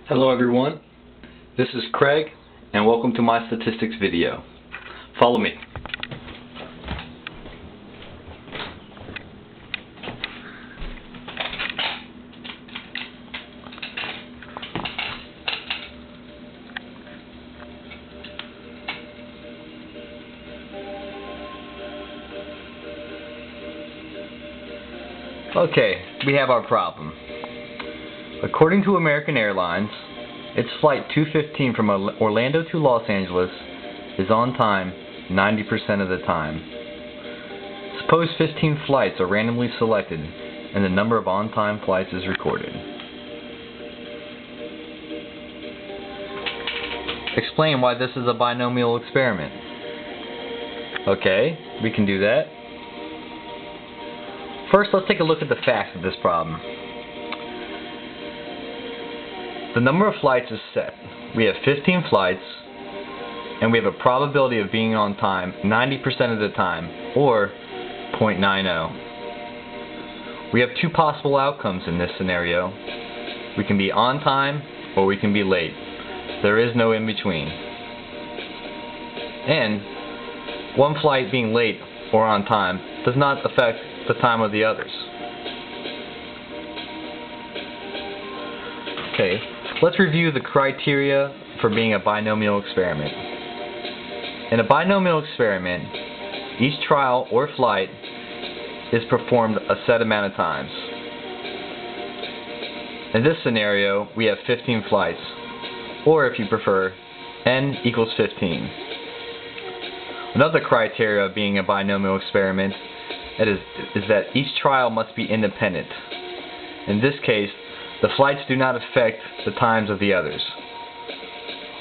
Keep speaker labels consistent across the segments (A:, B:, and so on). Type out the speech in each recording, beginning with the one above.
A: Hello everyone, this is Craig and welcome to my statistics video. Follow me. Okay, we have our problem. According to American Airlines, its flight 215 from Orlando to Los Angeles is on time 90% of the time. Suppose 15 flights are randomly selected and the number of on-time flights is recorded. Explain why this is a binomial experiment. Okay, we can do that. First, let's take a look at the facts of this problem. The number of flights is set. We have 15 flights, and we have a probability of being on time 90% of the time, or 0.90. We have two possible outcomes in this scenario. We can be on time, or we can be late. There is no in between. And one flight being late or on time does not affect the time of the others. Okay, let's review the criteria for being a binomial experiment. In a binomial experiment, each trial or flight is performed a set amount of times. In this scenario, we have 15 flights, or if you prefer, n equals 15. Another criteria of being a binomial experiment is that each trial must be independent. In this case, the flights do not affect the times of the others.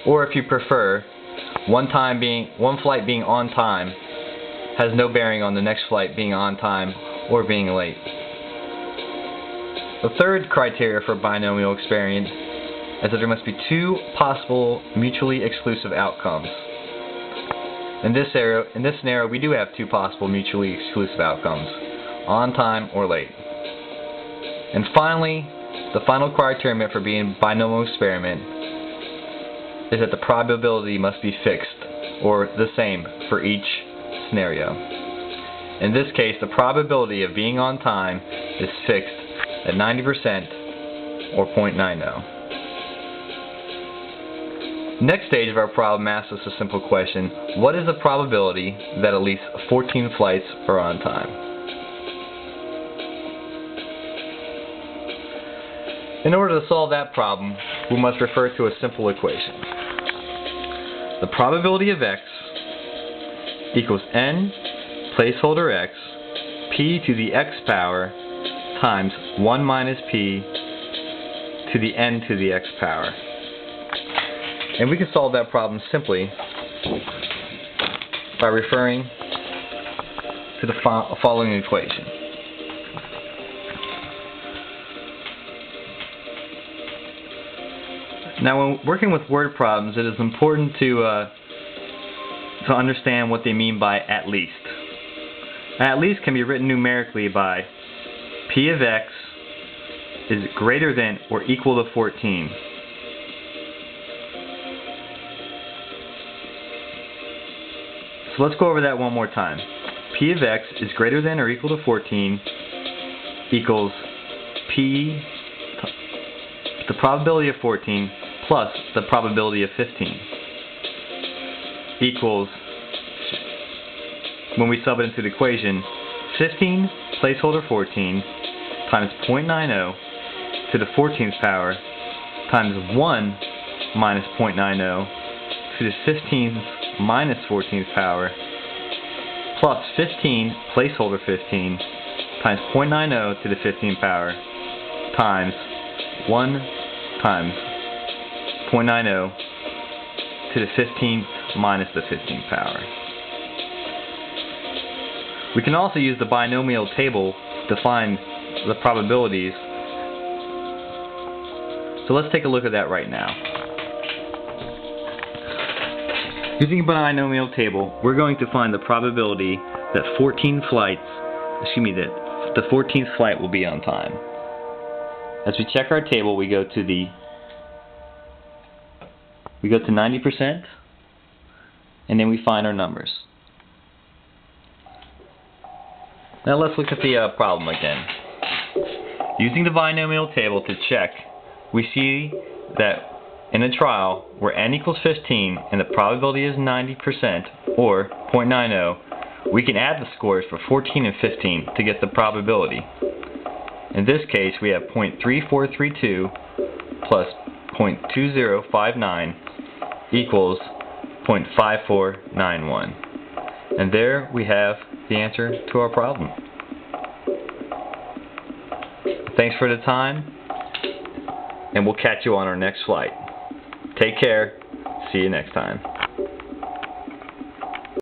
A: Or if you prefer, one flight being on time has no bearing on the next flight being on time or being late. The third criteria for a binomial experiment is that there must be two possible mutually exclusive outcomes. In this scenario, we do have two possible mutually exclusive outcomes, on time or late. And finally, the final criteria for being a binomial experiment is that the probability must be fixed, or the same, for each scenario. In this case, the probability of being on time is fixed at 90%, or 0.90. Next stage of our problem asks us a simple question: what is the probability that at least 14 flights are on time? In order to solve that problem, we must refer to a simple equation. The probability of x equals n placeholder x p to the x power times 1 minus p to the n to the x power. And we can solve that problem simply by referring to the following equation. Now, when working with word problems, it is important to understand what they mean by at least. At least can be written numerically by p of x is greater than or equal to 14. So let's go over that one more time. P of x is greater than or equal to 14 equals p, the probability of 14, plus the probability of 15, equals, when we sub it into the equation, 15 placeholder 14 times 0.90 to the 14th power times 1 minus 0.90 to the 15th minus 14th power plus 15 placeholder 15 times 0.90 to the 15th power times 1 times 0.90 to the 15th minus the 15th power. We can also use the binomial table to find the probabilities. So let's take a look at that right now. Using a binomial table, we're going to find the probability that the 14th flight will be on time. As we check our table, we go to the we go to 90%, and then we find our numbers. Now let's look at the problem again. Using the binomial table to check, we see that in a trial where n equals 15 and the probability is 90% or 0.90, we can add the scores for 14 and 15 to get the probability. In this case, we have 0.3432 plus 0.2059 equals 0.5491. And there we have the answer to our problem. Thanks for the time, and we'll catch you on our next flight. Take care. See you next time.